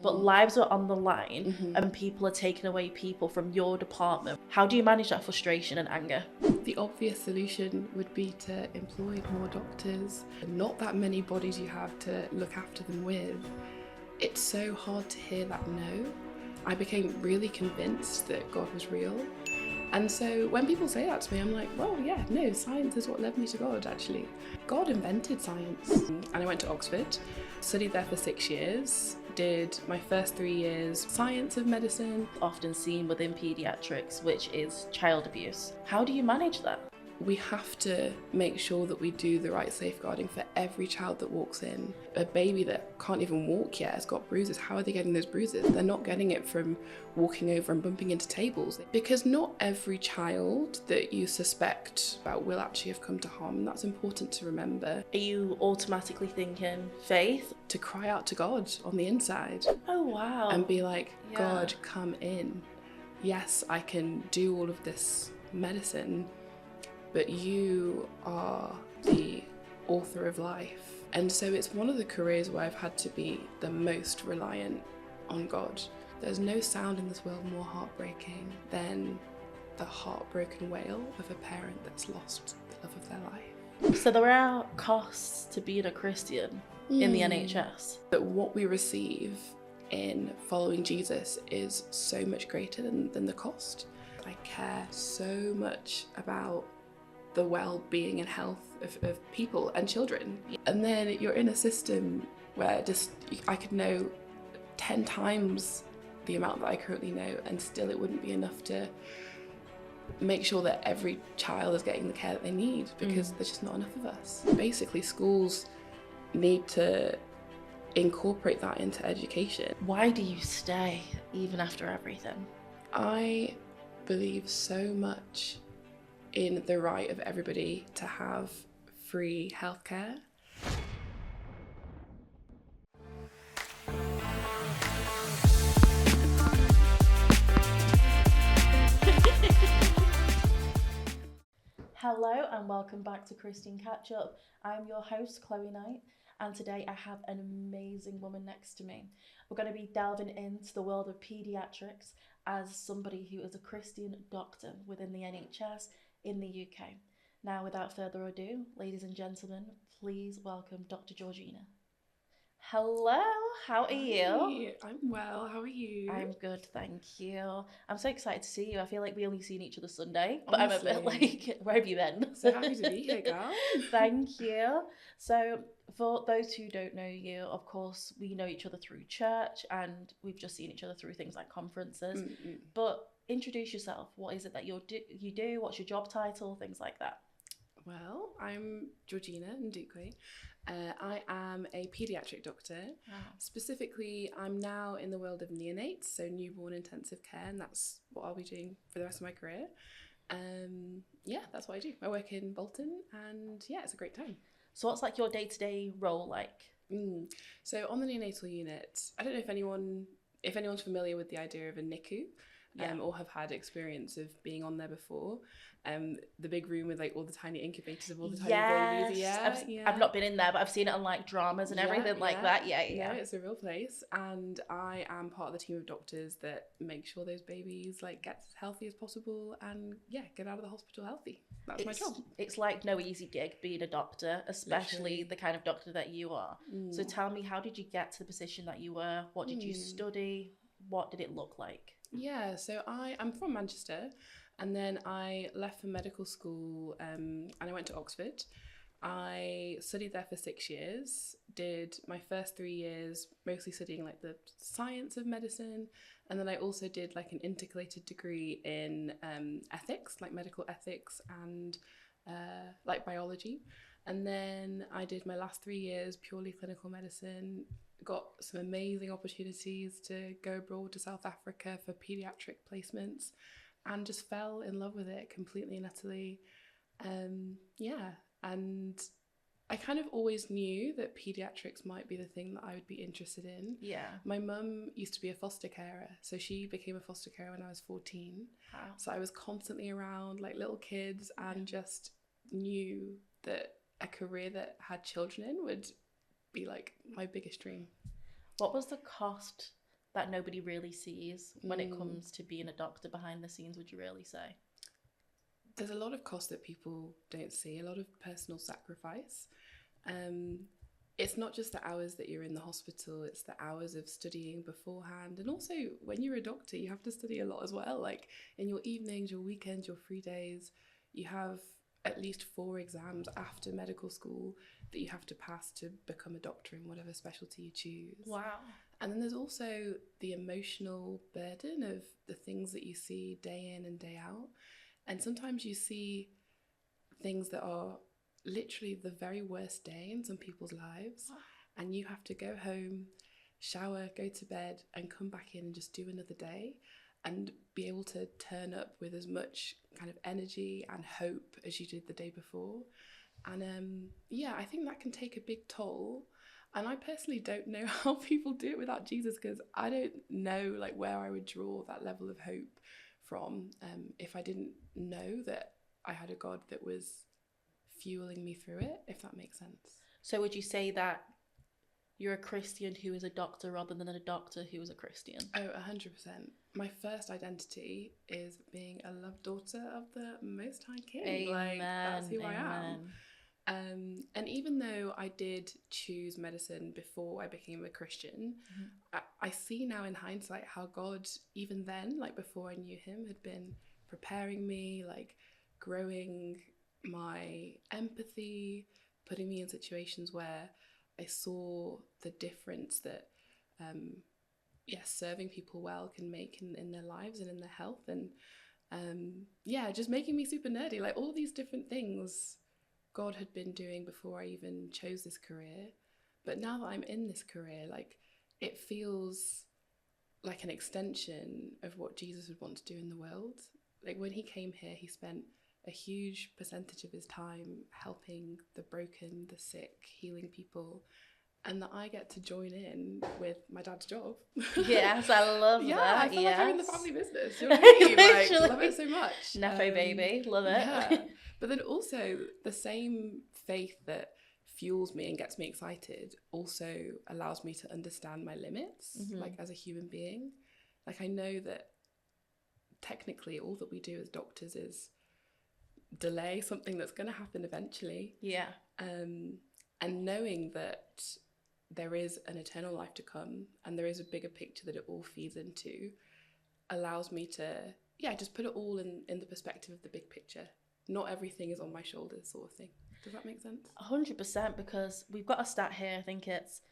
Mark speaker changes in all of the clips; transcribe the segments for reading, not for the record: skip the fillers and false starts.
Speaker 1: but lives are on the line and people are taking away people from your department. How do you manage that frustration and anger?
Speaker 2: The obvious solution would be to employ more doctors. Not that many bodies you have to look after them with. It's so hard to hear that no. I became really convinced that God was real. And so when people say that to me, I'm like, well, yeah, no, science is what led me to God, actually. God invented science. And I went to Oxford, studied there for 6 years, did my first 3 years science of medicine.
Speaker 1: Often seen within paediatrics, which is child abuse. How do you manage that?
Speaker 2: We have to make sure that we do the right safeguarding for every child that walks in. A baby that can't even walk yet has got bruises. How are they getting those bruises? They're not getting it from walking over and bumping into tables. Because not every child that you suspect about will actually have come to harm, and that's important to remember.
Speaker 1: Are you automatically thinking faith?
Speaker 2: To cry out to God on the inside.
Speaker 1: Oh, wow.
Speaker 2: And be like, God, come in. Yes, I can do all of this medicine, but you are the author of life. And so it's one of the careers where I've had to be the most reliant on God. There's no sound in this world more heartbreaking than the heartbroken wail of a parent that's lost the love of their life.
Speaker 1: So there are costs to being a Christian in the NHS.
Speaker 2: But what we receive in following Jesus is so much greater than the cost. I care so much about the well-being and health of people and children. And then you're in a system where I could know 10 times the amount that I currently know, and still it wouldn't be enough to make sure that every child is getting the care that they need, because there's just not enough of us. Basically, schools need to incorporate that into education.
Speaker 1: Why do you stay even after everything?
Speaker 2: I believe so much in the right of everybody to have free healthcare.
Speaker 1: Hello and welcome back to Christian Catch Up. I'm your host, Chloe Knight, and today I have an amazing woman next to me. We're going to be delving into the world of paediatrics as somebody who is a Christian doctor within the NHS in the UK. Now, without further ado, ladies and gentlemen, please welcome Dr. Georgina. Hello, how are you?
Speaker 2: I'm well, how are you?
Speaker 1: I'm good, thank you. I'm so excited to see you. I feel like we only seen each other Sunday, but
Speaker 2: Honestly.
Speaker 1: I'm a bit like, where have you been?
Speaker 2: So happy to be here, girl.
Speaker 1: Thank you. So for those who don't know you, of course, we know each other through church and we've just seen each other through things like conferences. But introduce yourself. What is it that you do? What's your job title? Things like that.
Speaker 2: Well, I'm Georgina Ndukwe. I am a paediatric doctor.
Speaker 1: Wow.
Speaker 2: Specifically, I'm now in the world of neonates, so newborn intensive care, and that's what I'll be doing for the rest of my career. That's what I do. I work in Bolton, and yeah, it's a great time.
Speaker 1: So what's like your day-to-day role like?
Speaker 2: So on the neonatal unit, I don't know if anyone's familiar with the idea of a NICU. Or have had experience of being on there before. The big room with like all the tiny incubators of all the tiny babies.
Speaker 1: I've not been in there, but I've seen it on like dramas and everything like that. Yeah.
Speaker 2: No, it's a real place, and I am part of the team of doctors that make sure those babies like get as healthy as possible and get out of the hospital healthy. That's my job.
Speaker 1: It's like no easy gig being a doctor, especially
Speaker 2: Literally.
Speaker 1: The kind of doctor that you are. So tell me, how did you get to the position that you were? What did you study? What did it look like?
Speaker 2: Yeah, so I'm from Manchester, and then I left for medical school and I went to Oxford. I studied there for 6 years, did my first 3 years mostly studying like the science of medicine, and then I also did like an integrated degree in ethics, like medical ethics and like biology. And then I did my last 3 years purely clinical medicine, got some amazing opportunities to go abroad to South Africa for paediatric placements, and just fell in love with it completely and utterly. And I kind of always knew that paediatrics might be the thing that I would be interested in. Yeah. My mum used to be a foster carer, so she became a foster carer when I was 14. Wow. So I was constantly around like little kids and just knew that a career that had children in would be like my biggest dream.
Speaker 1: What was the cost that nobody really sees when it comes to being a doctor behind the scenes, would you really say?
Speaker 2: There's a lot of cost that people don't see, a lot of personal sacrifice. It's not just the hours that you're in the hospital, it's the hours of studying beforehand. And also, when you're a doctor, you have to study a lot as well. Like in your evenings, your weekends, your free days, you have at least 4 exams after medical school that you have to pass to become a doctor in whatever specialty you choose.
Speaker 1: Wow.
Speaker 2: And then there's also the emotional burden of the things that you see day in and day out. And sometimes you see things that are literally the very worst day in some people's lives, and you have to go home, shower, go to bed, and come back in and just do another day and be able to turn up with as much kind of energy and hope as you did the day before. And I think that can take a big toll. And I personally don't know how people do it without Jesus, because I don't know like where I would draw that level of hope from if I didn't know that I had a God that was fueling me through it, if that makes sense.
Speaker 1: So would you say that you're a Christian who is a doctor rather than a doctor who is a Christian?
Speaker 2: Oh, 100%. My first identity is being a loved daughter of the Most High King.
Speaker 1: Amen.
Speaker 2: Like, that's who
Speaker 1: Amen.
Speaker 2: I am. And even though I did choose medicine before I became a Christian, I see now in hindsight how God, even then, like before I knew him, had been preparing me, like growing my empathy, putting me in situations where I saw the difference that serving people well can make in their lives and in their health. And just making me super nerdy, like all these different things God had been doing before I even chose this career. But now that I'm in this career, like it feels like an extension of what Jesus would want to do in the world. Like when he came here, he spent a huge percentage of his time helping the broken, the sick, healing people, and that I get to join in with my dad's job.
Speaker 1: Yes, I love that.
Speaker 2: I feel like I'm in the family business. You know what I mean? Like, love it so much.
Speaker 1: Nepo baby, love it.
Speaker 2: Yeah. But then also the same faith that fuels me and gets me excited also allows me to understand my limits, like as a human being. Like I know that technically all that we do as doctors is delay something that's going to happen eventually.
Speaker 1: Yeah.
Speaker 2: And knowing that there is an eternal life to come and there is a bigger picture that it all feeds into allows me to just put it all in the perspective of the big picture. Not everything is on my shoulders, sort of thing. Does that make sense?
Speaker 1: 100%, because we've got a stat here, I think it's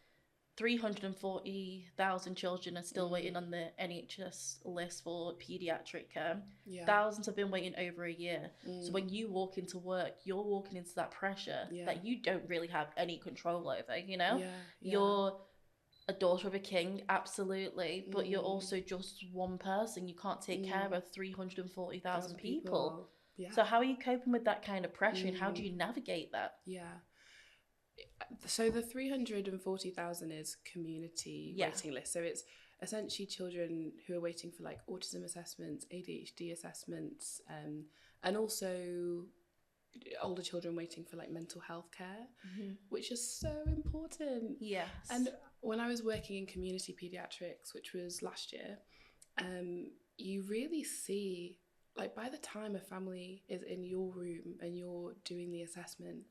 Speaker 1: 340,000 children are still waiting on the NHS list for paediatric care. Yeah. Thousands have been waiting over a year. So when you walk into work, you're walking into that pressure that you don't really have any control over, you know? You're a daughter of a king, absolutely, but you're also just one person. You can't take care of 340,000 people. Yeah. So how are you coping with that kind of pressure and how do you navigate that?
Speaker 2: Yeah. So the 340,000 is community waiting list. So it's essentially children who are waiting for like autism assessments, ADHD assessments, and also older children waiting for like mental health care, which is so important.
Speaker 1: Yes.
Speaker 2: And when I was working in community paediatrics, which was last year, you really see, like by the time a family is in your room and you're doing the assessment,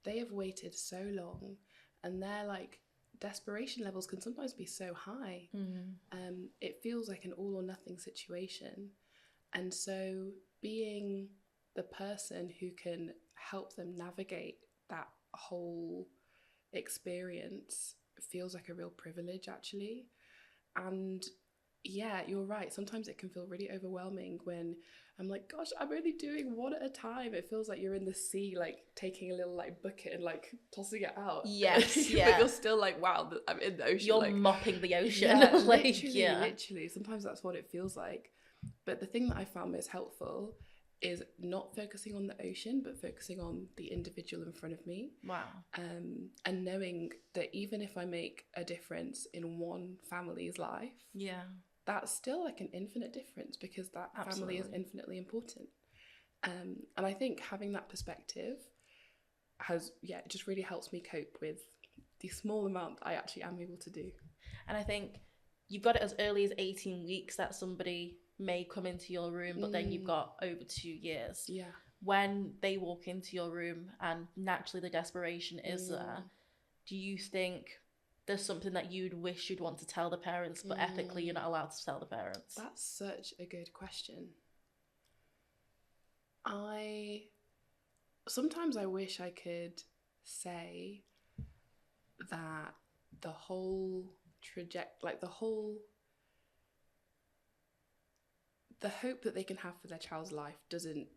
Speaker 2: they have waited so long and their like desperation levels can sometimes be so high. It feels like an all or nothing situation. And so being the person who can help them navigate that whole experience feels like a real privilege, actually. And yeah, you're right. Sometimes it can feel really overwhelming when I'm like, gosh, I'm only doing one at a time. It feels like you're in the sea, like taking a little like bucket and like tossing it out.
Speaker 1: Yes, yeah.
Speaker 2: But you're still like, wow, I'm in the ocean.
Speaker 1: You're
Speaker 2: like,
Speaker 1: mopping the ocean.
Speaker 2: Yeah,
Speaker 1: like,
Speaker 2: literally. Sometimes that's what it feels like. But the thing that I found most helpful is not focusing on the ocean, but focusing on the individual in front of me.
Speaker 1: Wow.
Speaker 2: And knowing that even if I make a difference in one family's life, that's still like an infinite difference because that family is infinitely important. And I think having that perspective it just really helps me cope with the small amount I actually am able to do.
Speaker 1: And I think you've got it as early as 18 weeks that somebody may come into your room, but then you've got over 2 years.
Speaker 2: Yeah.
Speaker 1: When they walk into your room and naturally the desperation is there, do you think there's something that you'd wish you'd want to tell the parents, but ethically you're not allowed to tell the parents?
Speaker 2: That's such a good question. Sometimes I wish I could say that the whole the hope that they can have for their child's life doesn't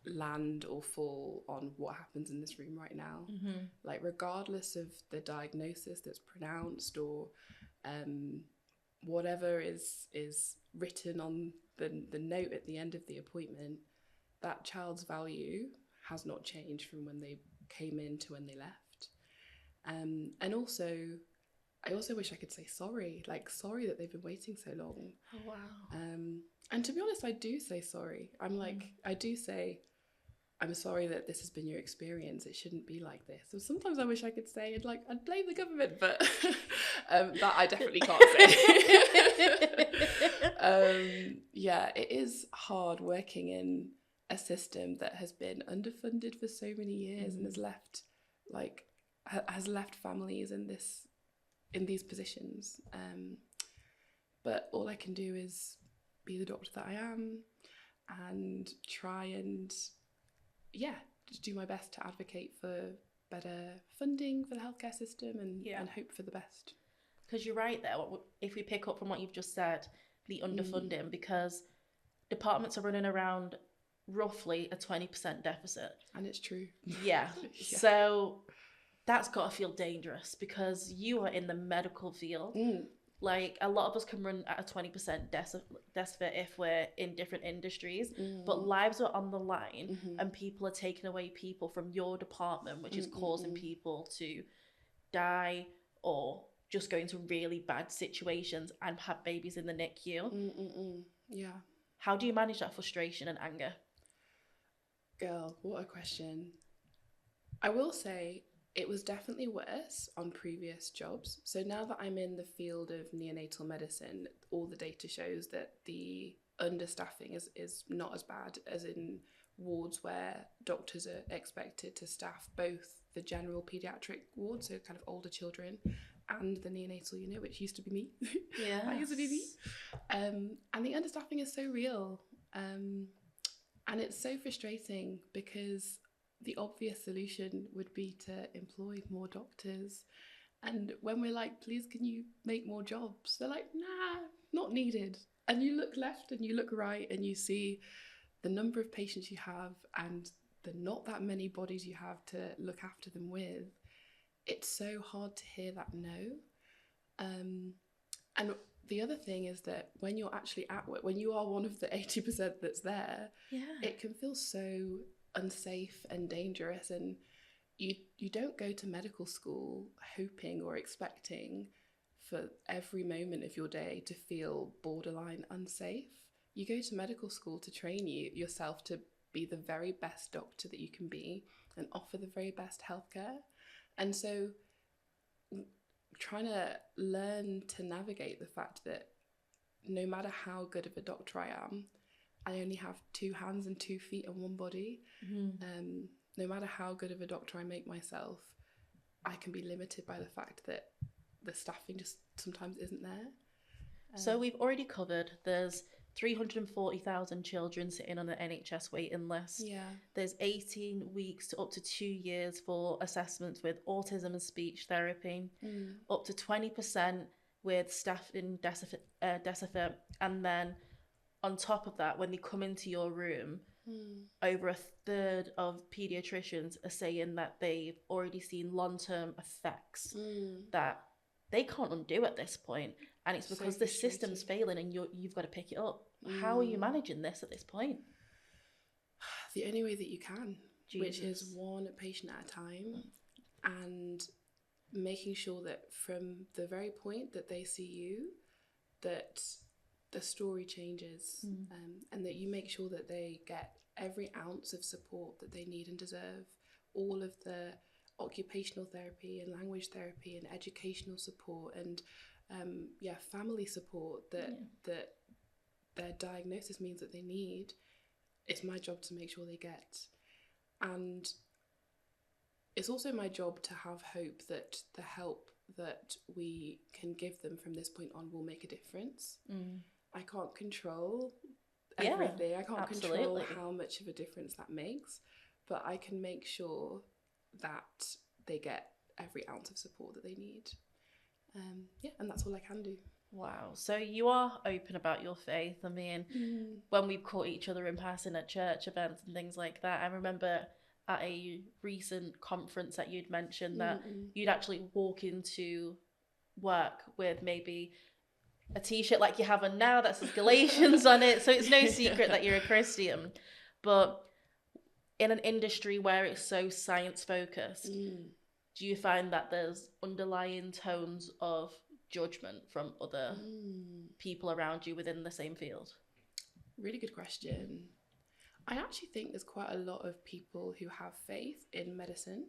Speaker 2: land or fall on what happens in this room right now. Like, regardless of the diagnosis that's pronounced or whatever is written on the note at the end of the appointment, that child's value has not changed from when they came in to when they left. And also, I also wish I could say sorry, like sorry that they've been waiting so long.
Speaker 1: Oh, wow.
Speaker 2: And to be honest, I do say sorry. I do say, I'm sorry that this has been your experience. It shouldn't be like this. So sometimes I wish I could say, I'd blame the government, but that I definitely can't say. Yeah, it is hard working in a system that has been underfunded for so many years and has left families in these positions. But all I can do is be the doctor that I am and try and just do my best to advocate for better funding for the healthcare system and hope for the best.
Speaker 1: Because you're right there, if we pick up from what you've just said, the underfunding, because departments are running around roughly a 20% deficit.
Speaker 2: And it's true.
Speaker 1: Yeah. So that's got to feel dangerous because you are in the medical field. Like, a lot of us can run at a 20% deficit if we're in different industries, but lives are on the line and people are taking away people from your department, which is causing people to die or just go into really bad situations and have babies in the NICU.
Speaker 2: Yeah.
Speaker 1: How do you manage that frustration and anger?
Speaker 2: Girl, what a question. I will say, it was definitely worse on previous jobs. So now that I'm in the field of neonatal medicine, all the data shows that the understaffing is not as bad as in wards where doctors are expected to staff both the general paediatric ward, so kind of older children, and the neonatal unit, which used to be me.
Speaker 1: Yeah.
Speaker 2: That used to be me. And the understaffing is so real. And it's so frustrating because the obvious solution would be to employ more doctors. And when we're like, please, can you make more jobs? They're like, nah, not needed. And you look left and you look right and you see the number of patients you have and the not that many bodies you have to look after them with. It's so hard to hear that no. And the other thing is that when you're actually at work, when you are one of the 80% that's there, it can feel so unsafe and dangerous, and you don't go to medical school hoping or expecting for every moment of your day to feel borderline unsafe. You go to medical school to train yourself to be the very best doctor that you can be and offer the very best healthcare. And so trying to learn to navigate the fact that no matter how good of a doctor I am, I only have 2 hands and 2 feet and 1 body. No matter how good of a doctor I make myself, I can be limited by the fact that the staffing just sometimes isn't there.
Speaker 1: So we've already covered there's 340,000 children sitting on the NHS waiting list.
Speaker 2: Yeah.
Speaker 1: There's 18 weeks to up to 2 years for assessments with autism and speech therapy, up to 20% with staff in deficit, and then on top of that, when they come into your room, over a third of paediatricians are saying that they've already seen long-term effects that they can't undo at this point. And it's because the system's failing and you've got to pick it up. How are you managing this at this point?
Speaker 2: The only way that you can,
Speaker 1: Jesus.
Speaker 2: Which is one patient at a time, and making sure that from the very point that they see you, that the story changes, and that you make sure that they get every ounce of support that they need and deserve, all of the occupational therapy and language therapy and educational support and family support that their diagnosis means that they need, it's my job to make sure they get. And it's also my job to have hope that the help that we can give them from this point on will make a difference. I can't control everything. I can't control how much of a difference that makes, but I can make sure that they get every ounce of support that they need. And that's all I can do.
Speaker 1: Wow. So you are open about your faith. I mean, when we've caught each other in passing at church events and things like that, I remember at a recent conference that you'd mentioned that you'd actually walk into work with maybe a t-shirt like you have on now that says Galatians on it. So it's no secret that you're a Christian. But in an industry where it's so science focused, do you find that there's underlying tones of judgment from other people around you within the same field?
Speaker 2: Really good question. I actually think there's quite a lot of people who have faith in medicine.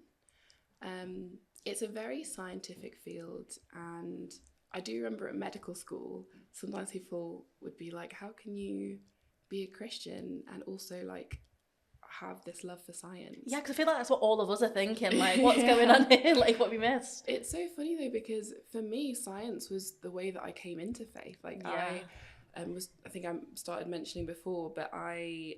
Speaker 2: It's a very scientific field, and I do remember at medical school, sometimes people would be like, how can you be a Christian and also like have this love for science? Yeah,
Speaker 1: because I feel like that's what all of us are thinking, like what's going on here, like what we missed.
Speaker 2: It's so funny though, because for me science was the way that I came into faith. Like I think I started mentioning before, but I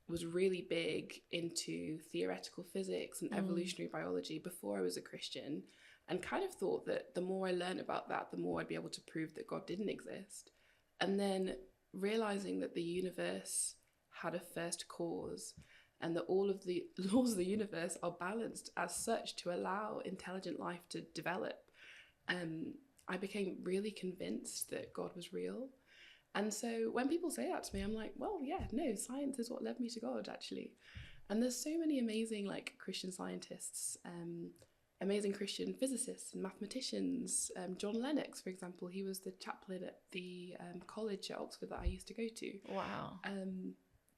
Speaker 2: was really big into theoretical physics and evolutionary biology before I was a Christian, and kind of thought that the more I learned about that, the more I'd be able to prove that God didn't exist. And then realizing that the universe had a first cause and that all of the laws of the universe are balanced as such to allow intelligent life to develop, I became really convinced that God was real. And so when people say that to me, I'm like, well, yeah, no, science is what led me to God, actually. And there's so many amazing like Christian scientists, amazing Christian physicists and mathematicians. John Lennox, for example, he was the chaplain at the college at Oxford that I used to go to.
Speaker 1: Wow.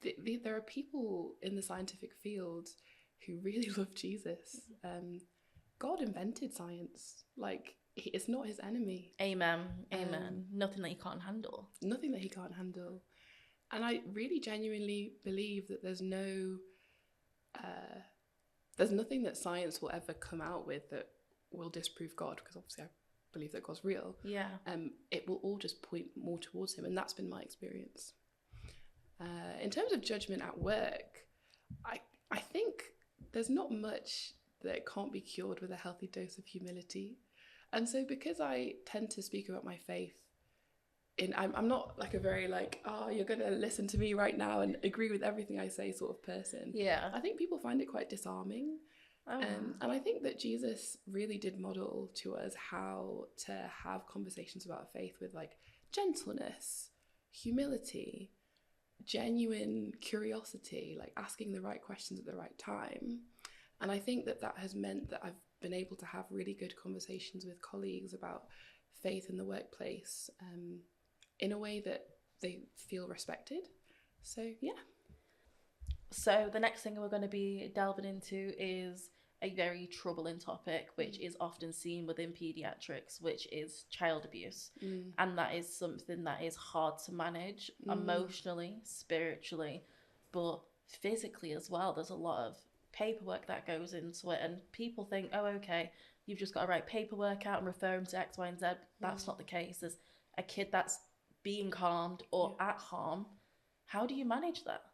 Speaker 2: There are people in the scientific field who really love Jesus. God invented science. Like, it's not his enemy.
Speaker 1: Amen. Nothing that he can't handle.
Speaker 2: Nothing that he can't handle. And I really genuinely believe that there's nothing that science will ever come out with that will disprove God, because obviously I believe that God's real.
Speaker 1: Yeah.
Speaker 2: It will all just point more towards him, and that's been my experience. In terms of judgment at work, I think there's not much that can't be cured with a healthy dose of humility. And so because I tend to speak about my faith, I'm not like a very like, you're going to listen to me right now and agree with everything I say sort of person.
Speaker 1: Yeah.
Speaker 2: I think people find it quite disarming. And I think that Jesus really did model to us how to have conversations about faith with like gentleness, humility, genuine curiosity, like asking the right questions at the right time. And I think that has meant that I've been able to have really good conversations with colleagues about faith in the workplace, in a way that they feel respected. So yeah.
Speaker 1: So the next thing we're going to be delving into is a very troubling topic, which is often seen within paediatrics, which is child abuse. And that is something that is hard to manage emotionally, spiritually, but physically as well. There's a lot of paperwork that goes into it, and people think, oh, okay, you've just got to write paperwork out and refer them to X, Y, and Z. That's not the case. There's a kid that's being harmed or at harm. How do you manage that?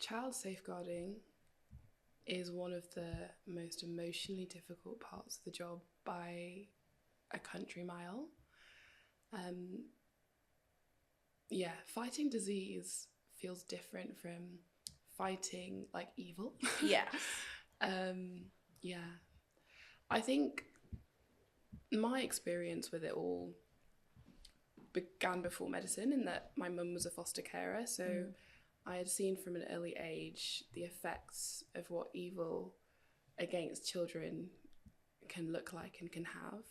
Speaker 2: Child safeguarding is one of the most emotionally difficult parts of the job by a country mile. Fighting disease feels different from fighting like evil.
Speaker 1: Yes.
Speaker 2: I think my experience with it all began before medicine, in that my mum was a foster carer, so I had seen from an early age the effects of what evil against children can look like and can have.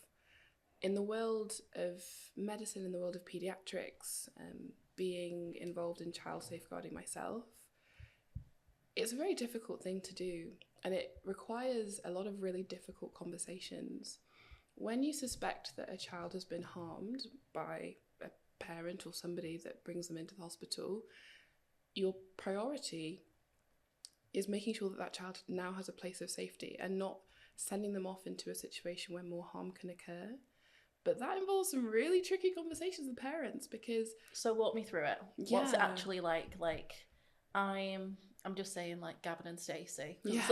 Speaker 2: In the world of medicine, in the world of paediatrics, being involved in child safeguarding myself, it's a very difficult thing to do, and it requires a lot of really difficult conversations. when you suspect that a child has been harmed by a parent or somebody that brings them into the hospital, your priority is making sure that that child now has a place of safety and not sending them off into a situation where more harm can occur. But that involves some really tricky conversations with parents because...
Speaker 1: So walk me through it.
Speaker 2: Yeah.
Speaker 1: What's it actually like? Like, I'm just saying, like, Gavin and Stacey.
Speaker 2: Yeah.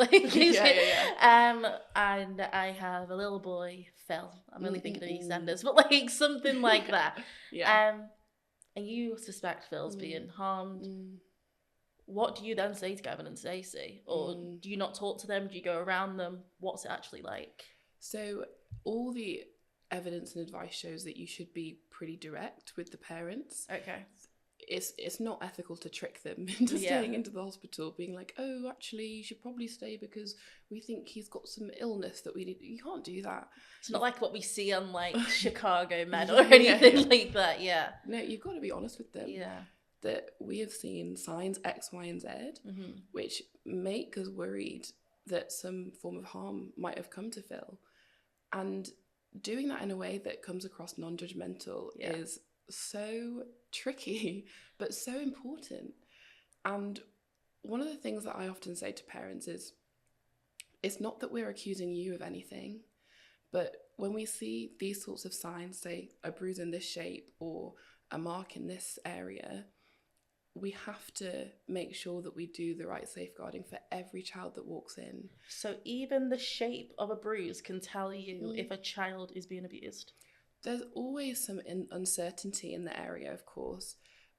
Speaker 1: And I have a little boy, Phil. I'm only thinking of EastEnders, but like something like that.
Speaker 2: Yeah.
Speaker 1: And you suspect Phil's being harmed. What do you then say to Gavin and Stacey? Or do you not talk to them? Do you go around them? What's it actually like?
Speaker 2: So all the evidence and advice shows that you should be pretty direct with the parents.
Speaker 1: Okay.
Speaker 2: It's not ethical to trick them into staying into the hospital, being like, oh, actually, you should probably stay because we think he's got some illness that we need. You can't do that.
Speaker 1: It's not like what we see on like Chicago Med or anything like that. Yeah.
Speaker 2: No, you've got to be honest with them.
Speaker 1: Yeah.
Speaker 2: That we have seen signs X, Y, and Z, which make us worried that some form of harm might have come to Phil. And doing that in a way that comes across non-judgmental is so tricky, but so important. And one of the things that I often say to parents is, it's not that we're accusing you of anything, but when we see these sorts of signs, say a bruise in this shape or a mark in this area, we have to make sure that we do the right safeguarding for every child that walks in.
Speaker 1: So even the shape of a bruise can tell you if a child is being abused?
Speaker 2: There's always some uncertainty in the area, of course,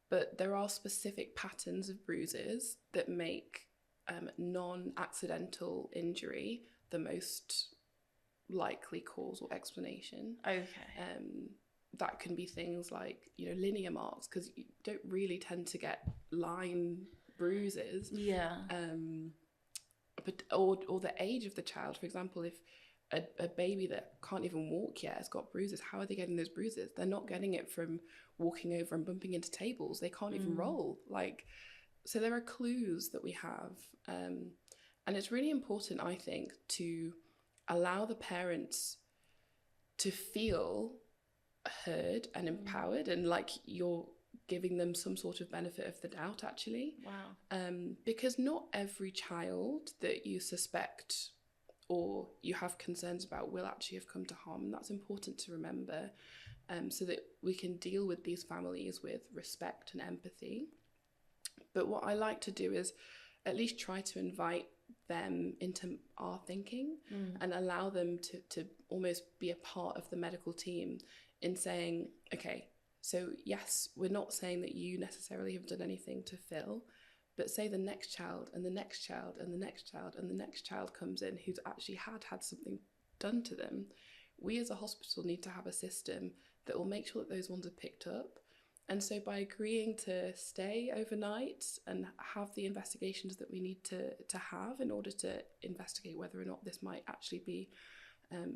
Speaker 2: but there are specific patterns of bruises that make non-accidental injury the most likely cause or explanation.
Speaker 1: Okay.
Speaker 2: That can be things like, linear marks, because you don't really tend to get line bruises.
Speaker 1: Yeah.
Speaker 2: But or the age of the child. For example, if a baby that can't even walk yet has got bruises, how are they getting those bruises? They're not getting it from walking over and bumping into tables. They can't even roll. So there are clues that we have. And it's really important, I think, to allow the parents to feel heard and empowered and like you're giving them some sort of benefit of the doubt, actually.
Speaker 1: Wow.
Speaker 2: Because not every child that you suspect or you have concerns about will actually have come to harm, and that's important to remember, so that we can deal with these families with respect and empathy. But what I like to do is at least try to invite them into our thinking and allow them to almost be a part of the medical team in saying, okay, so yes, we're not saying that you necessarily have done anything to Phil, but say the next child and the next child and the next child and the next child comes in who's actually had something done to them. We as a hospital need to have a system that will make sure that those ones are picked up. And so by agreeing to stay overnight and have the investigations that we need to have in order to investigate whether or not this might actually be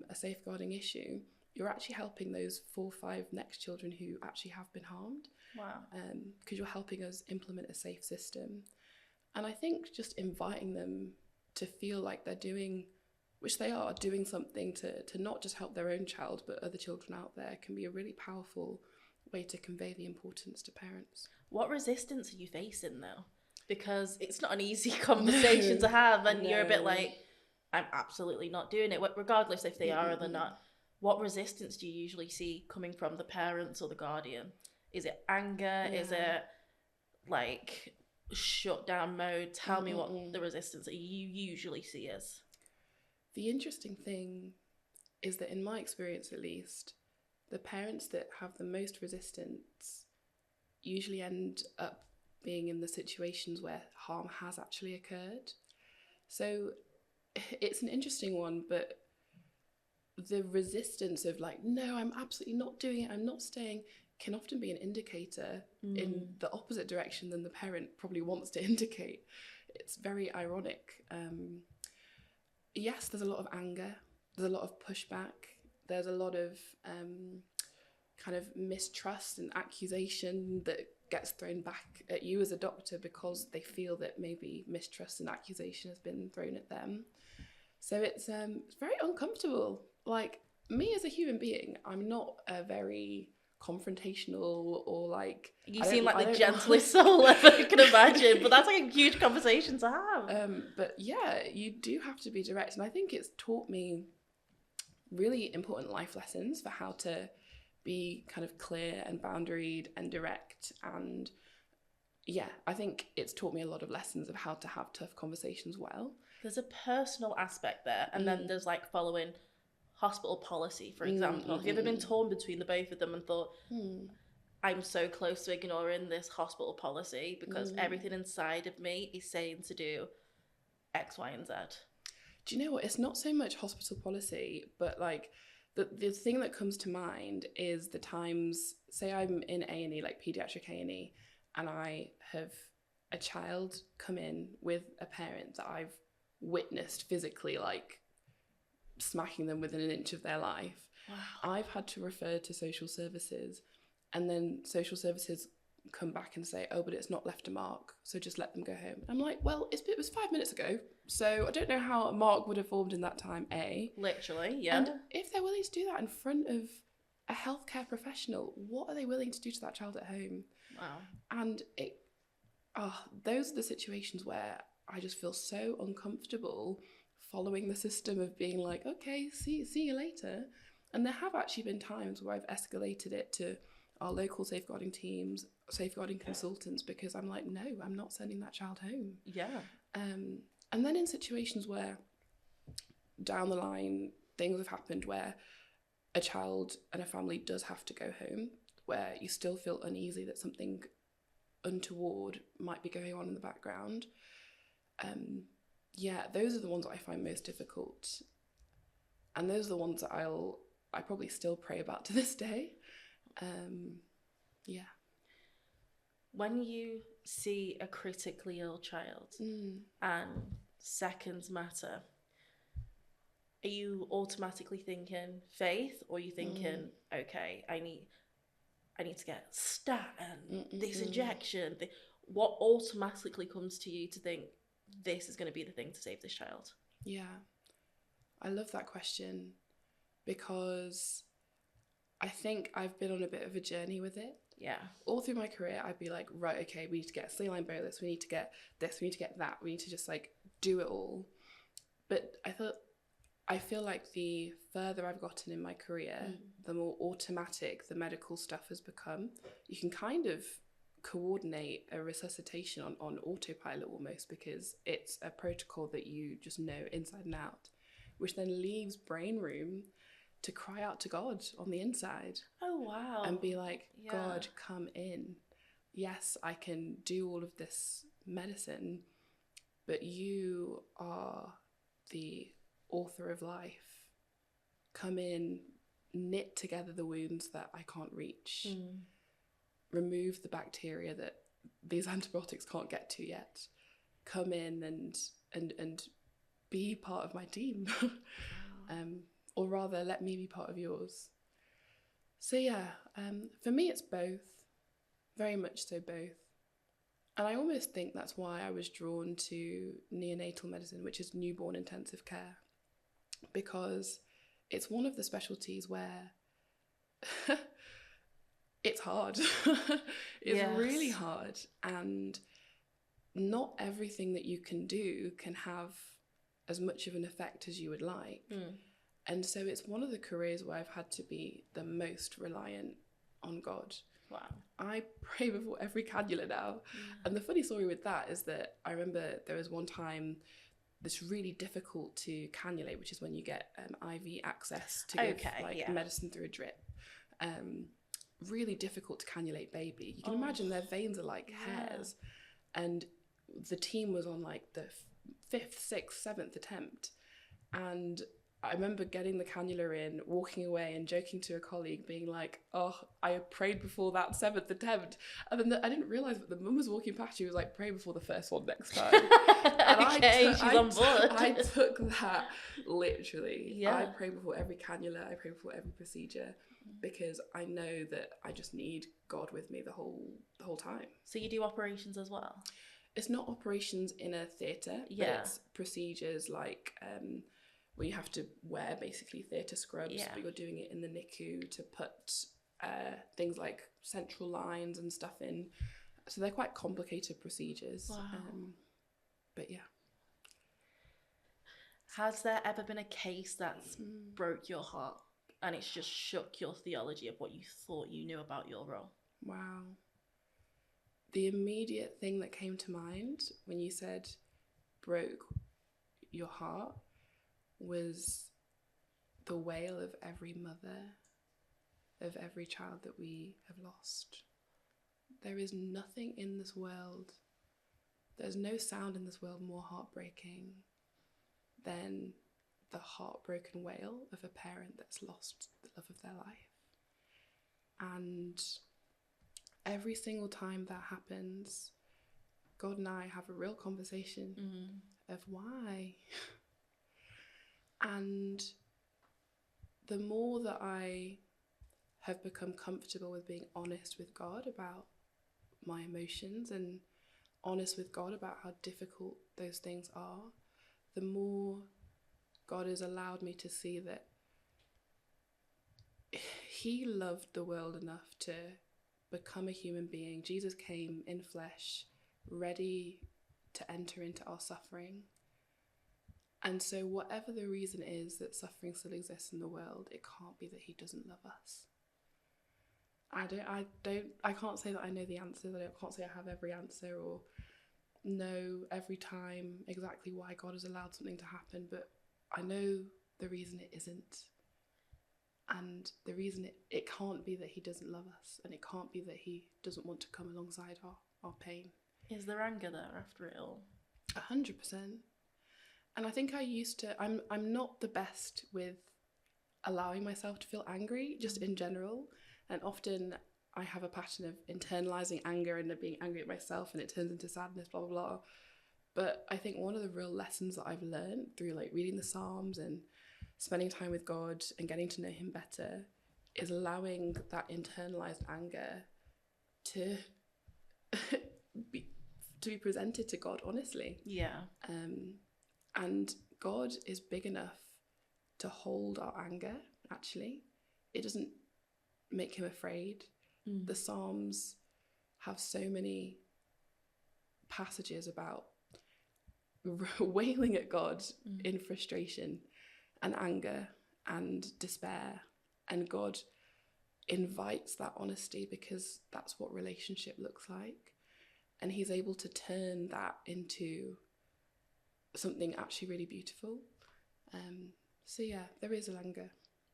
Speaker 2: a safeguarding issue, you're actually helping those 4 or 5 next children who actually have been harmed.
Speaker 1: Wow.
Speaker 2: Because you're helping us implement a safe system. And I think just inviting them to feel like they're doing, which they are, doing something to not just help their own child, but other children out there can be a really powerful way to convey the importance to parents.
Speaker 1: What resistance are you facing though? Because it's not an easy conversation to have, and you're a bit like, I'm absolutely not doing it, regardless if they are or they're not. What resistance do you usually see coming from the parents or the guardian? Is it anger? Is it like shut down mode? Tell me what the resistance that you usually see is.
Speaker 2: The interesting thing is that in my experience at least, the parents that have the most resistance usually end up being in the situations where harm has actually occurred. So it's an interesting one, but the resistance of like, no, I'm absolutely not doing it, I'm not staying, can often be an indicator in the opposite direction than the parent probably wants to indicate. It's very ironic. Yes, there's a lot of anger, there's a lot of pushback, there's a lot of kind of mistrust and accusation that gets thrown back at you as a doctor because they feel that maybe mistrust and accusation has been thrown at them. So it's very uncomfortable. Like, me as a human being, I'm not a very confrontational or like...
Speaker 1: You seem like the gentlest soul ever I can imagine, but that's like a huge conversation to have.
Speaker 2: But yeah, you do have to be direct. And I think it's taught me really important life lessons for how to be kind of clear and boundaried and direct. And yeah, I think it's taught me a lot of lessons of how to have tough conversations well.
Speaker 1: There's a personal aspect there, and then there's like following hospital policy, for example. Have you ever been torn between the both of them and thought, I'm so close to ignoring this hospital policy because everything inside of me is saying to do X, Y, and Z?
Speaker 2: Do you know what? It's not so much hospital policy, but like the thing that comes to mind is the times, say I'm in A&E, like paediatric A&E, and I have a child come in with a parent that I've witnessed physically, like smacking them within an inch of their life. Wow. I've had to refer to social services, and then social services come back and say, oh, but it's not left a mark, so just let them go home. I'm like, well, it was 5 minutes ago, so I don't know how a mark would have formed in that time, A.
Speaker 1: Literally, yeah.
Speaker 2: And if they're willing to do that in front of a healthcare professional, what are they willing to do to that child at home?
Speaker 1: Wow.
Speaker 2: And those are the situations where I just feel so uncomfortable following the system of being like, okay, see you later. And there have actually been times where I've escalated it to our local safeguarding teams, safeguarding consultants, because I'm like, no, I'm not sending that child home.
Speaker 1: Yeah.
Speaker 2: And then in situations where down the line things have happened where a child and a family does have to go home, where you still feel uneasy that something untoward might be going on in the background. Those are the ones that I find most difficult. And those are the ones that I probably still pray about to this day.
Speaker 1: When you see a critically ill child and seconds matter, are you automatically thinking faith, or are you thinking, okay, I need to get stat and this injection? What automatically comes to you to think this is going to be the thing to save this child?
Speaker 2: Yeah, I love that question, because I think I've been on a bit of a journey with it.
Speaker 1: Yeah.
Speaker 2: All through my career, I'd be like, right, okay, we need to get a saline bolus, we need to get this, we need to get that, we need to just like do it all. But I feel like the further I've gotten in my career, the more automatic the medical stuff has become. You can kind of coordinate a resuscitation on autopilot almost, because it's a protocol that you just know inside and out, which then leaves brain room to cry out to God on the inside.
Speaker 1: Oh, wow.
Speaker 2: And be like, God, come in. Yes, I can do all of this medicine, but you are the author of life. Come in, knit together the wounds that I can't reach. Remove the bacteria that these antibiotics can't get to yet. Come in and be part of my team. Or rather, let me be part of yours. So for me it's both, very much so both. And I almost think that's why I was drawn to neonatal medicine, which is newborn intensive care, because it's one of the specialties where it's hard. It's really hard, and not everything that you can do can have as much of an effect as you would like. And so it's one of the careers where I've had to be the most reliant on God.
Speaker 1: Wow. I
Speaker 2: pray before every cannula now. And the funny story with that is that I remember there was one time that's really difficult to cannulate, which is when you get IV access to give medicine through a drip. Really difficult to cannulate baby. You can imagine their veins are like hairs. And the team was on like the 5th, 6th, 7th attempt. And I remember getting the cannula in, walking away and joking to a colleague, being like, oh, I prayed before that 7th attempt. And then I didn't realise, but the mum was walking past, she was like, pray before the first one next time. And
Speaker 1: she's on board.
Speaker 2: I took that literally. I pray before every cannula, I pray before every procedure, because I know that I just need God with me the whole time.
Speaker 1: So you do operations as well?
Speaker 2: It's not operations in a theatre, but it's procedures like... where you have to wear basically theatre scrubs,
Speaker 1: Yeah.
Speaker 2: but you're doing it in the NICU to put things like central lines and stuff in. So they're quite complicated procedures.
Speaker 1: Wow.
Speaker 2: But yeah.
Speaker 1: Has there ever been a case that's broke your heart and it's just shook your theology of what you thought you knew about your role?
Speaker 2: Wow. The immediate thing that came to mind when you said broke your heart was the wail of every mother, of every child that we have lost. There is nothing in this world, there's no sound in this world more heartbreaking than the heartbroken wail of a parent that's lost the love of their life. And every single time that happens, God and I have a real conversation of why. And the more that I have become comfortable with being honest with God about my emotions and honest with God about how difficult those things are, the more God has allowed me to see that he loved the world enough to become a human being. Jesus came in flesh, ready to enter into our suffering. And so whatever the reason is that suffering still exists in the world, it can't be that he doesn't love us. I can't say that I know the answer, that I can't say I have every answer or know every time exactly why God has allowed something to happen, but I know the reason it isn't. And the reason it can't be that he doesn't love us, and it can't be that he doesn't want to come alongside our pain.
Speaker 1: Is there anger there after it all?
Speaker 2: 100%. And I think I'm not the best with allowing myself to feel angry, just in general. And often I have a pattern of internalizing anger and being angry at myself, and it turns into sadness, blah, blah, blah. But I think one of the real lessons that I've learned through like reading the Psalms and spending time with God and getting to know him better is allowing that internalized anger to be presented to God honestly.
Speaker 1: Yeah.
Speaker 2: And God is big enough to hold our anger, actually. It doesn't make him afraid. The Psalms have so many passages about wailing at God in frustration and anger and despair, and God invites that honesty because that's what relationship looks like, and he's able to turn that into something actually really beautiful. So yeah, there is anger.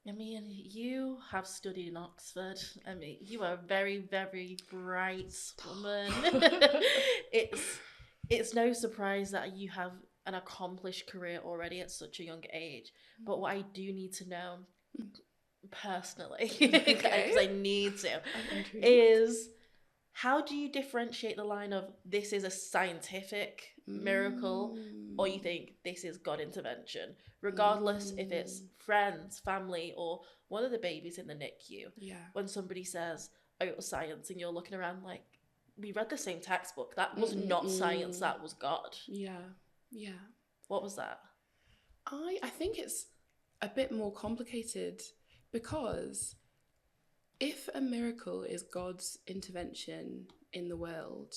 Speaker 1: I mean, you have studied in Oxford. I mean, you are a very, very bright woman. It's no surprise that you have an accomplished career already at such a young age. But what I do need to know personally, because I need to, is how do you differentiate the line of this is a scientific miracle, or you think this is God intervention, regardless if it's friends, family, or one of the babies in the NICU?
Speaker 2: Yeah.
Speaker 1: When somebody says, oh, it was science, and you're looking around like, we read the same textbook. That was not science, that was God.
Speaker 2: Yeah.
Speaker 1: What was that?
Speaker 2: I think it's a bit more complicated, because if a miracle is God's intervention in the world,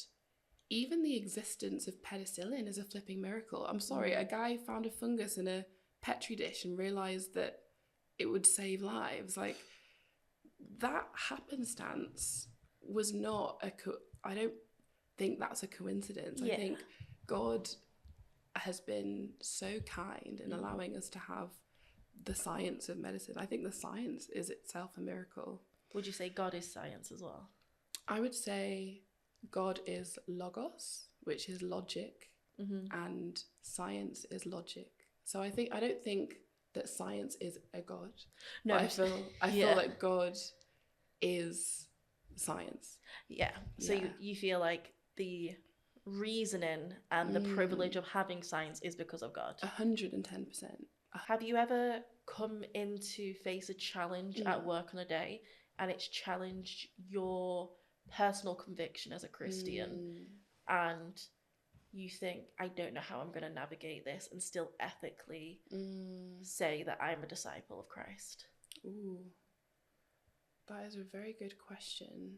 Speaker 2: even the existence of penicillin is a flipping miracle. I'm sorry, a guy found a fungus in a Petri dish and realised that it would save lives. Like, that happenstance was not I don't think that's a coincidence. Yeah. I think God has been so kind in allowing us to have the science of medicine. I think the science is itself a miracle.
Speaker 1: Would you say God is science as well?
Speaker 2: I would say God is logos, which is logic, and science is logic. So I don't think that science is a God. No, I feel like God is science.
Speaker 1: Yeah. So you feel like the reasoning and the privilege of having science is because of God.
Speaker 2: 110%.
Speaker 1: Have you ever come in to face a challenge at work on a day, and it's challenged your personal conviction as a Christian, and you think, I don't know how I'm going to navigate this and still ethically say that I'm a disciple of Christ?
Speaker 2: Ooh, that is a very good question.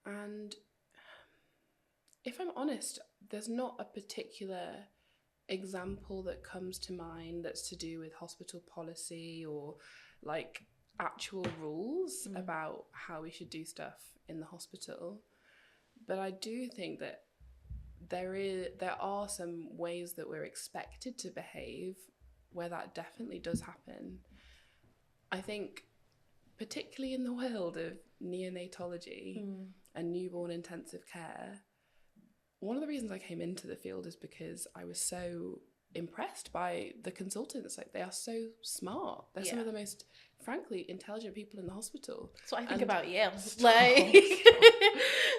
Speaker 2: And if I'm honest, there's not a particular example that comes to mind that's to do with hospital policy or like actual rules about how we should do stuff in the hospital. But I do think that there are some ways that we're expected to behave where that definitely does happen. I think particularly in the world of neonatology and newborn intensive care, one of the reasons I came into the field is because I was so impressed by the consultants. Like, they are so smart. They're some of the most, frankly, intelligent people in the hospital.
Speaker 1: So I think about you.
Speaker 2: Stop.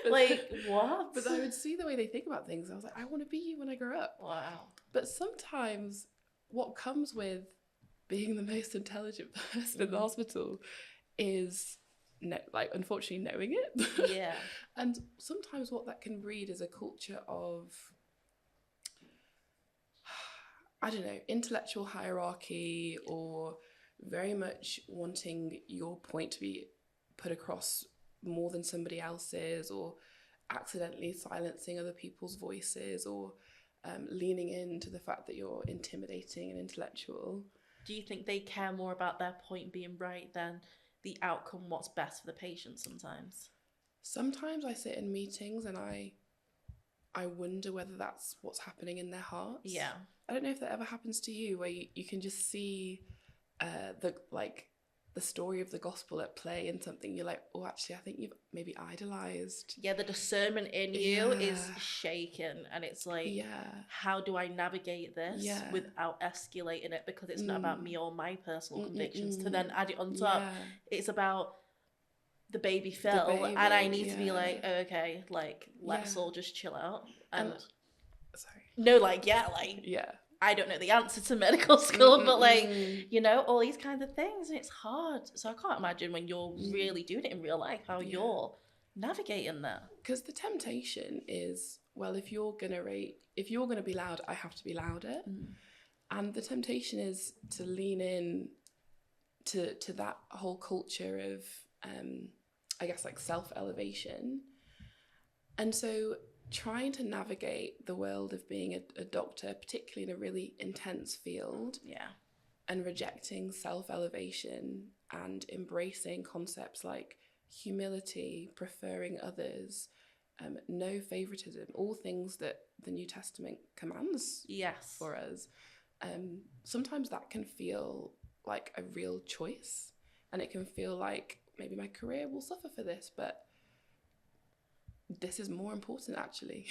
Speaker 1: Like, what?
Speaker 2: But I would see the way they think about things. I was like, I want to be you when I grow up.
Speaker 1: Wow.
Speaker 2: But sometimes what comes with being the most intelligent person in the hospital is unfortunately knowing it.
Speaker 1: Yeah.
Speaker 2: And sometimes what that can breed is a culture of, I don't know, intellectual hierarchy, or very much wanting your point to be put across more than somebody else's, or accidentally silencing other people's voices, or leaning into the fact that you're intimidating and intellectual.
Speaker 1: Do you think they care more about their point being right than the outcome, what's best for the patient sometimes?
Speaker 2: Sometimes I sit in meetings and I wonder whether that's what's happening in their hearts.
Speaker 1: Yeah.
Speaker 2: I don't know if that ever happens to you, where you can just see the story of the gospel at play in something. You're like, oh, actually, I think you've maybe idolized.
Speaker 1: Yeah, the discernment in you is shaken, and it's like, how do I navigate this without escalating it? Because it's not about me or my personal convictions. To then add it on top, it's about the baby Phil, and I need to be like, oh, okay, like, let's all just chill out. And I don't know the answer to medical school, but all these kinds of things, and it's hard. So I can't imagine when you're really doing it in real life, how you're navigating that.
Speaker 2: Because the temptation is, well, if you're gonna be loud, I have to be louder. And the temptation is to lean in to that whole culture of I guess like self-elevation. And so trying to navigate the world of being a doctor, particularly in a really intense field, and rejecting self-elevation and embracing concepts like humility, preferring others, no favoritism, all things that the New Testament commands for us. Sometimes that can feel like a real choice, and it can feel like maybe my career will suffer for this, but this is more important, actually.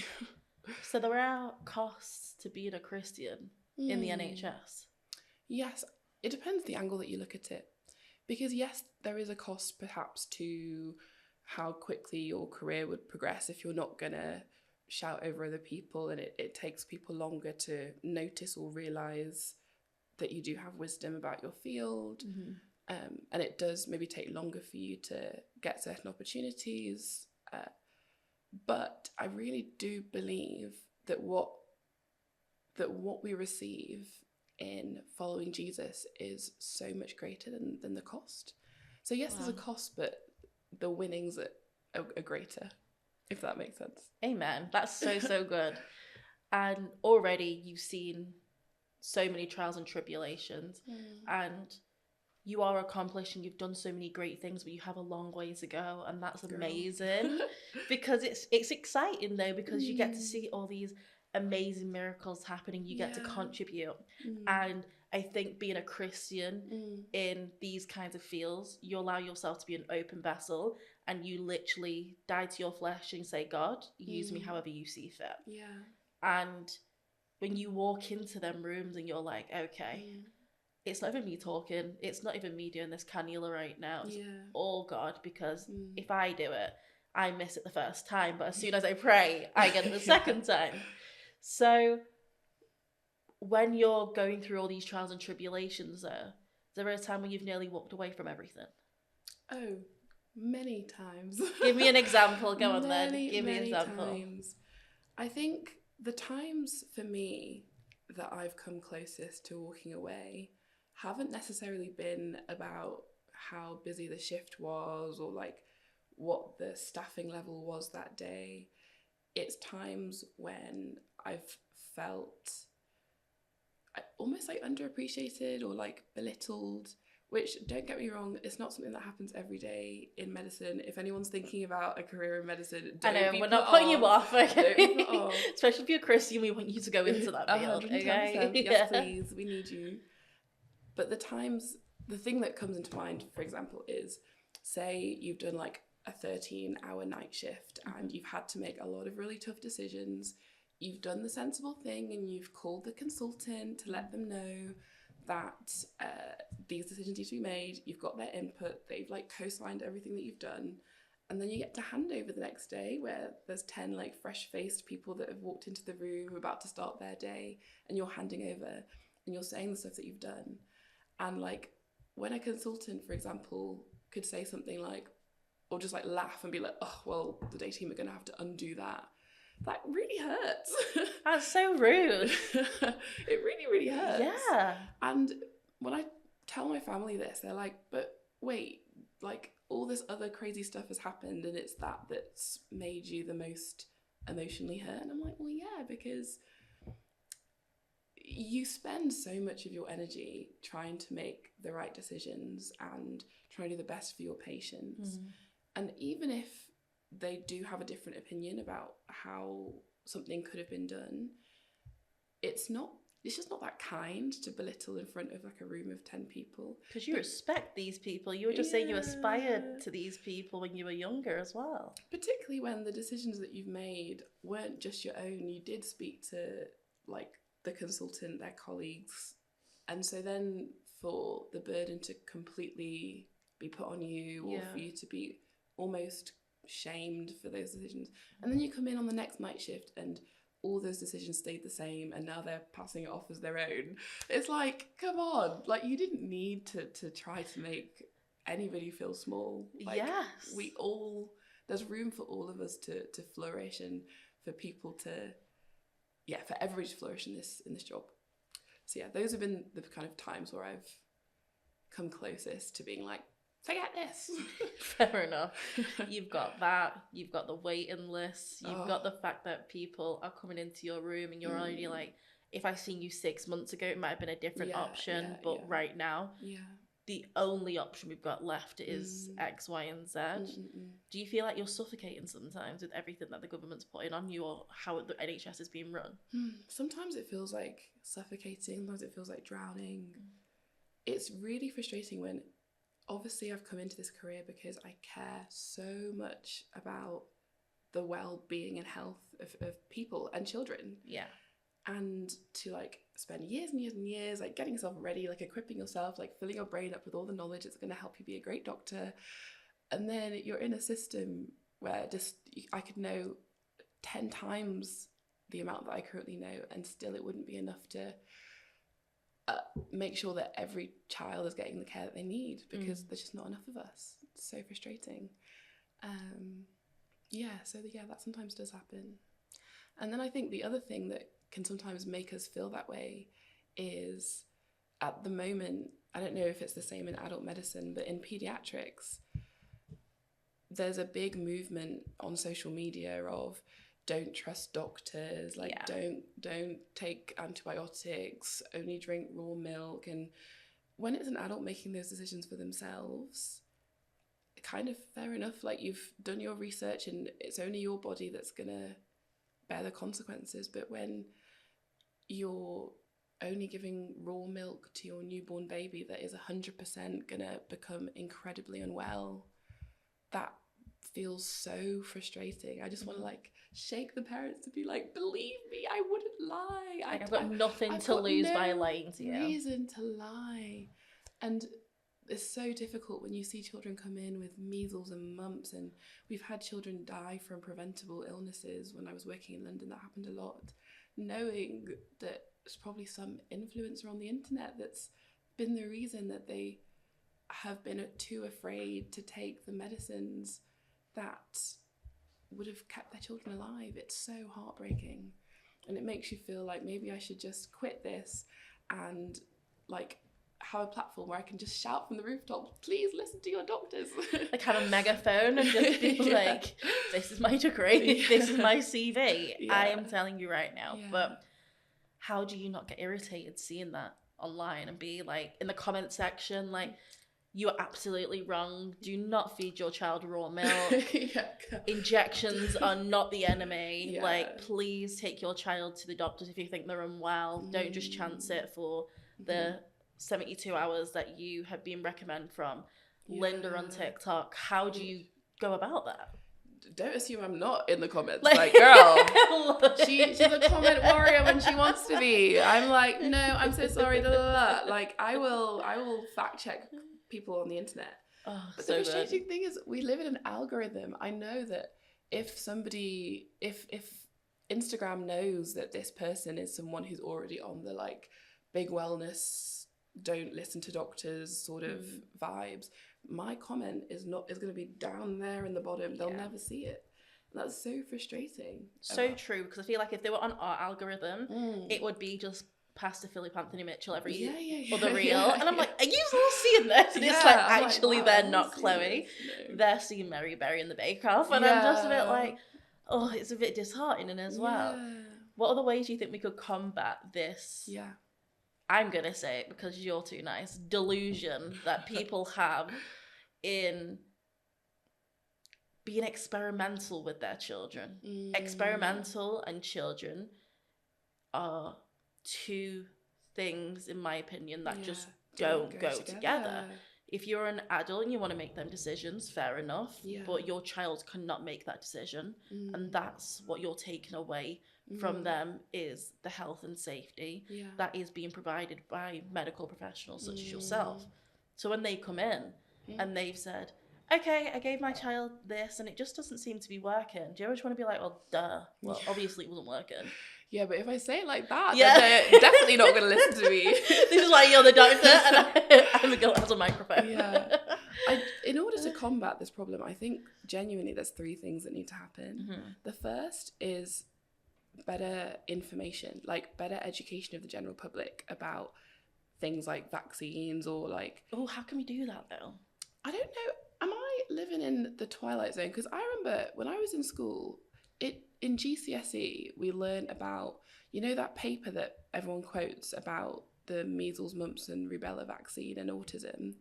Speaker 1: So there are costs to being a Christian in the NHS?
Speaker 2: Yes, it depends the angle that you look at it. Because yes, there is a cost perhaps to how quickly your career would progress if you're not going to shout over other people, and it takes people longer to notice or realise that you do have wisdom about your field. And it does maybe take longer for you to get certain opportunities. But I really do believe that what we receive in following Jesus is so much greater than the cost. So yes, there's a cost, but the winnings are greater, if that makes sense.
Speaker 1: Amen. That's so good. And already you've seen so many trials and tribulations, and you are accomplished, and you've done so many great things, but you have a long way to go, and that's amazing. Because it's exciting though, because you get to see all these amazing miracles happening. You get to contribute, and I think being a Christian in these kinds of fields, you allow yourself to be an open vessel, and you literally die to your flesh and say, God, use me however you see fit. And when you walk into them rooms and you're like, okay, it's not even me talking, it's not even me doing this cannula right now, it's all God, because if I do it, I miss it the first time, but as soon as I pray, I get it the second time. So when you're going through all these trials and tribulations, is there a time when you've nearly walked away from everything?
Speaker 2: Oh, many times.
Speaker 1: Give me an example. Go on then. Give me an example.
Speaker 2: Times. I think the times for me that I've come closest to walking away haven't necessarily been about how busy the shift was or like what the staffing level was that day. It's times when I've felt almost like underappreciated or like belittled, which, don't get me wrong, it's not something that happens every day in medicine. If anyone's thinking about a career in medicine,
Speaker 1: I know, we're not putting you off, okay?
Speaker 2: Don't be put off.
Speaker 1: Especially if you're Christian, we want you to go into that field,
Speaker 2: 110%.
Speaker 1: okay?
Speaker 2: Yes, please, we need you. But the thing that comes into mind, for example, is say you've done like a 13-hour night shift and you've had to make a lot of really tough decisions. You've done the sensible thing and you've called the consultant to let them know that these decisions need to be made. You've got their input. They've like co-signed everything that you've done. And then you get to hand over the next day where there's 10 like fresh-faced people that have walked into the room about to start their day, and you're handing over and you're saying the stuff that you've done. And like when a consultant, for example, could say something like, or just like laugh and be like, oh, well, the day team are going to have to undo that. That really hurts.
Speaker 1: That's so rude.
Speaker 2: It really, really hurts.
Speaker 1: Yeah.
Speaker 2: And when I tell my family this, they're like, but wait, like all this other crazy stuff has happened and it's that's made you the most emotionally hurt. And I'm like, well, yeah, because you spend so much of your energy trying to make the right decisions and trying to do the best for your patients. And even if they do have a different opinion about how something could have been done, it's just not that kind to belittle in front of like a room of 10 people.
Speaker 1: Because you respect these people. You were just saying you aspired to these people when you were younger as well.
Speaker 2: Particularly when the decisions that you've made weren't just your own. You did speak to like the consultant, their colleagues. And so then for the burden to completely be put on you or for you to be almost shamed for those decisions. And then you come in on the next night shift and all those decisions stayed the same and now they're passing it off as their own. It's like, come on, like you didn't need to try to make anybody feel small. Like,
Speaker 1: yes.
Speaker 2: There's room for all of us to flourish and for people to, for everybody to flourish in this job. So yeah, those have been the kind of times where I've come closest to being like, forget this.
Speaker 1: Fair enough. You've got that. You've got the waiting list. You've got the fact that people are coming into your room and you're already like, if I seen you 6 months ago, it might have been a different option. But right now, the only option we've got left is X, Y, and Z. Do you feel like you're suffocating sometimes with everything that the government's putting on you or how the NHS is being run?
Speaker 2: Sometimes it feels like suffocating. Sometimes it feels like drowning. It's really frustrating when obviously I've come into this career because I care so much about the well-being and health of people and children.
Speaker 1: Yeah.
Speaker 2: And to like spend years and years and years like getting yourself ready, like equipping yourself, like filling your brain up with all the knowledge that's going to help you be a great doctor. And then you're in a system where just I could know 10 times the amount that I currently know and still it wouldn't be enough to make sure that every child is getting the care that they need because there's just not enough of us. It's so frustrating. That sometimes does happen. And then I think the other thing that can sometimes make us feel that way is at the moment, I don't know if it's the same in adult medicine, but in paediatrics, there's a big movement on social media of don't trust doctors, like don't take antibiotics, only drink raw milk. And when it's an adult making those decisions for themselves, kind of fair enough, like you've done your research and it's only your body that's gonna bear the consequences. But when you're only giving raw milk to your newborn baby that is 100% gonna become incredibly unwell, that feels so frustrating. I just want to like shake the parents to be like, believe me, I wouldn't lie.
Speaker 1: I've got nothing to lose by lying to you.
Speaker 2: Reason to lie. And it's so difficult when you see children come in with measles and mumps, and we've had children die from preventable illnesses. When I was working in London, that happened a lot, knowing that there's probably some influencer on the internet that's been the reason that they have been too afraid to take the medicines that would have kept their children alive. It's so heartbreaking. And it makes you feel like maybe I should just quit this and like have a platform where I can just shout from the rooftop, please listen to your doctors.
Speaker 1: Like have a megaphone and just be like, this is my degree, this is my CV. I am telling you right now. But how do you not get irritated seeing that online and be like in the comment section, like, you are absolutely wrong. Do not feed your child raw milk. Injections are not the enemy. Like, please take your child to the doctors if you think they're unwell. Don't just chance it for the 72 hours that you have been recommended from. Linda on TikTok, how do you go about that?
Speaker 2: Don't assume I'm not in the comments. Like, girl, she's a comment warrior when she wants to be. I'm like, no, I'm so sorry. Blah, blah, blah. Like, I will fact check people on the internet. But the frustrating thing is we live in an algorithm. I know that if Instagram knows that this person is someone who's already on the like big wellness, don't listen to doctors sort of vibes, my comment is going to be down there in the bottom. They'll never see it. And that's so frustrating.
Speaker 1: So true, because I feel like if they were on our algorithm, it would be just Pastor Philip Anthony Mitchell every other reel. And I'm like, are you all seeing this? And it's like, actually, like, wow, they're not Chloe. No. They're seeing Mary Berry in the Bake Off. And I'm just a bit like, oh, it's a bit disheartening as well. What other ways do you think we could combat this? I'm going to say it because you're too nice. Delusion that people have in being experimental with their children. Experimental and children are two things, in my opinion, that just don't go together. If you're an adult and you want to make them decisions, fair enough, but your child cannot make that decision, and that's what you're taking away from them, is the health and safety that is being provided by medical professionals such as yourself. So when they come in and they've said, okay, I gave my child this and it just doesn't seem to be working, do you ever just want to be like, well, duh, well, obviously it wasn't working?
Speaker 2: Yeah, but if I say it like that, then they're definitely not going to listen to me.
Speaker 1: This is why you're the doctor and I'm the girl that has a microphone.
Speaker 2: In order to combat this problem, I think genuinely there's three things that need to happen. The first is better information, like better education of the general public about things like vaccines or like...
Speaker 1: Oh, how can we do that though?
Speaker 2: I don't know. Am I living in the twilight zone? Because I remember when I was in school, in GCSE, we learned about, you know, that paper that everyone quotes about the measles, mumps and rubella vaccine and autism?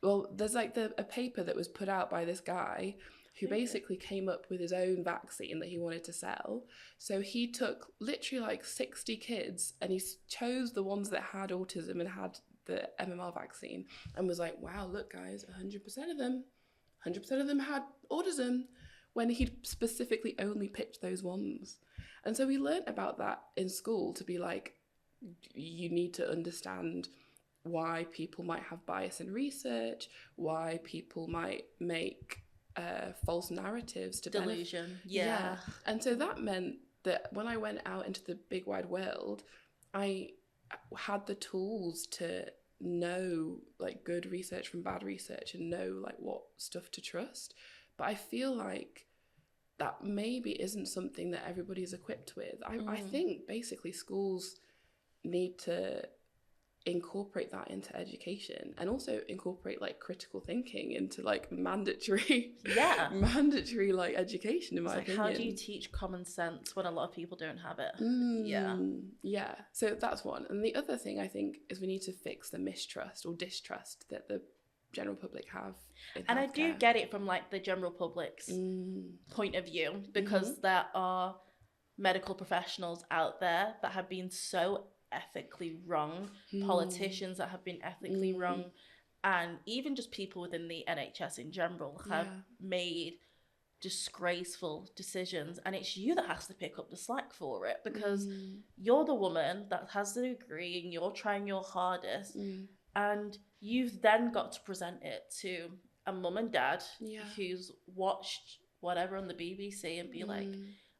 Speaker 2: Well, there's like a paper that was put out by this guy who basically came up with his own vaccine that he wanted to sell. So he took literally like 60 kids and he chose the ones that had autism and had the MMR vaccine and was like, wow, look guys, 100% of them had autism, when he'd specifically only picked those ones. And so we learnt about that in school, to be like, you need to understand why people might have bias in research, why people might make false narratives to
Speaker 1: delusion.
Speaker 2: And so that meant that when I went out into the big wide world, I had the tools to know like good research from bad research and know like what stuff to trust. But I feel like that maybe isn't something that everybody's equipped with. I think basically schools need to incorporate that into education and also incorporate like critical thinking into like mandatory like education, in my opinion.
Speaker 1: How do you teach common sense when a lot of people don't have it?
Speaker 2: So that's one. And the other thing I think is we need to fix the mistrust or distrust that the general public have in
Speaker 1: and
Speaker 2: healthcare.
Speaker 1: I do get it from like the general public's point of view, because there are medical professionals out there that have been so ethically wrong, politicians that have been ethically wrong, and even just people within the NHS in general have made disgraceful decisions, and it's you that has to pick up the slack for it, because you're the woman that has the degree and you're trying your hardest, and you've then got to present it to a mum and dad who's watched whatever on the BBC and be like,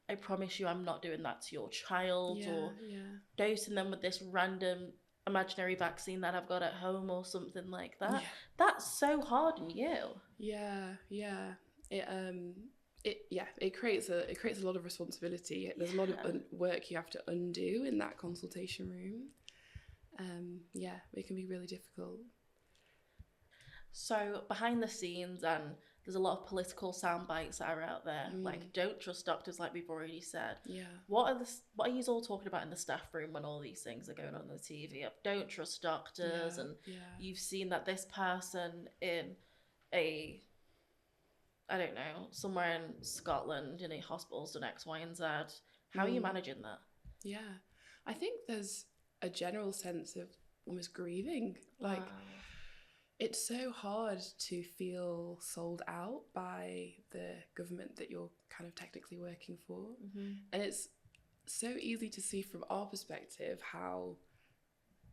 Speaker 1: I promise you I'm not doing that to your child, or dosing them with this random imaginary vaccine that I've got at home or something like that. That's so hard on you.
Speaker 2: It it creates a lot of responsibility. There's a lot of work you have to undo in that consultation room. It can be really difficult.
Speaker 1: So behind the scenes, and there's a lot of political sound bites that are out there, like don't trust doctors, like we've already said.
Speaker 2: Yeah.
Speaker 1: What are you all talking about in the staff room when all these things are going on the TV? Don't trust doctors, and you've seen that this person in a, I don't know, somewhere in Scotland in a hospital's done X, Y, and Z. How are you managing that?
Speaker 2: Yeah, I think there's a general sense of almost grieving. Like,
Speaker 1: Wow.
Speaker 2: It's so hard to feel sold out by the government that you're kind of technically working for. And it's so easy to see from our perspective how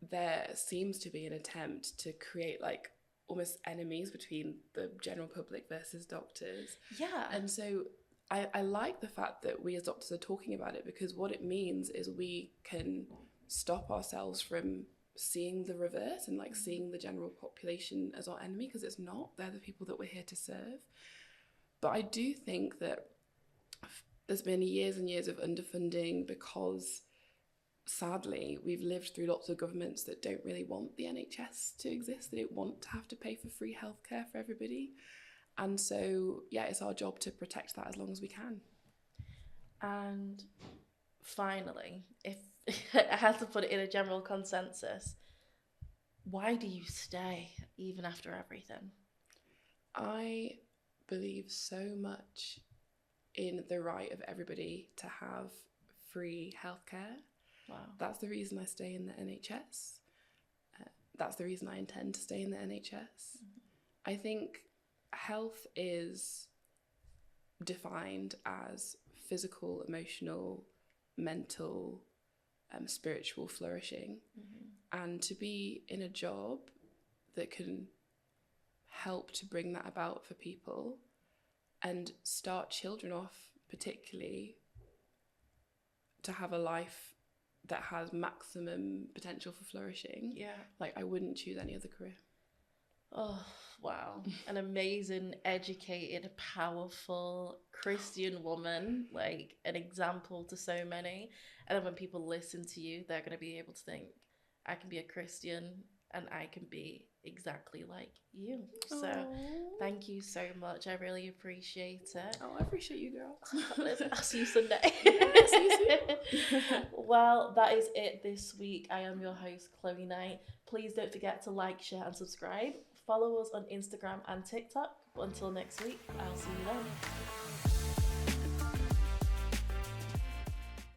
Speaker 2: there seems to be an attempt to create like almost enemies between the general public versus doctors.
Speaker 1: Yeah.
Speaker 2: And so I like the fact that we as doctors are talking about it, because what it means is we can stop ourselves from seeing the reverse and like seeing the general population as our enemy, because it's not. They're the people that we're here to serve. But I do think that there's been years and years of underfunding because sadly we've lived through lots of governments that don't really want the NHS to exist. They don't want to have to pay for free healthcare for everybody. And so, it's our job to protect that as long as we can.
Speaker 1: And finally, if I had to put it in a general consensus, why do you stay even after everything?
Speaker 2: I believe so much in the right of everybody to have free healthcare.
Speaker 1: Wow.
Speaker 2: That's the reason I stay in the NHS. That's the reason I intend to stay in the NHS. I think health is defined as physical, emotional, mental, spiritual flourishing. And to be in a job that can help to bring that about for people and start children off particularly to have a life that has maximum potential for flourishing. Like, I wouldn't choose any other career.
Speaker 1: Oh, wow. An amazing, educated, powerful Christian woman, like an example to so many. And then when people listen to you, they're going to be able to think, I can be a Christian and I can be exactly like you. So thank you so much. I really appreciate it.
Speaker 2: Oh, I appreciate you, girl.
Speaker 1: I'll see you Sunday.
Speaker 2: Yeah, see you soon.
Speaker 1: Well, that is it this week. I am your host, Chloe Knight. Please don't forget to like, share and subscribe. Follow us on Instagram and TikTok. But until next week, I'll see you then.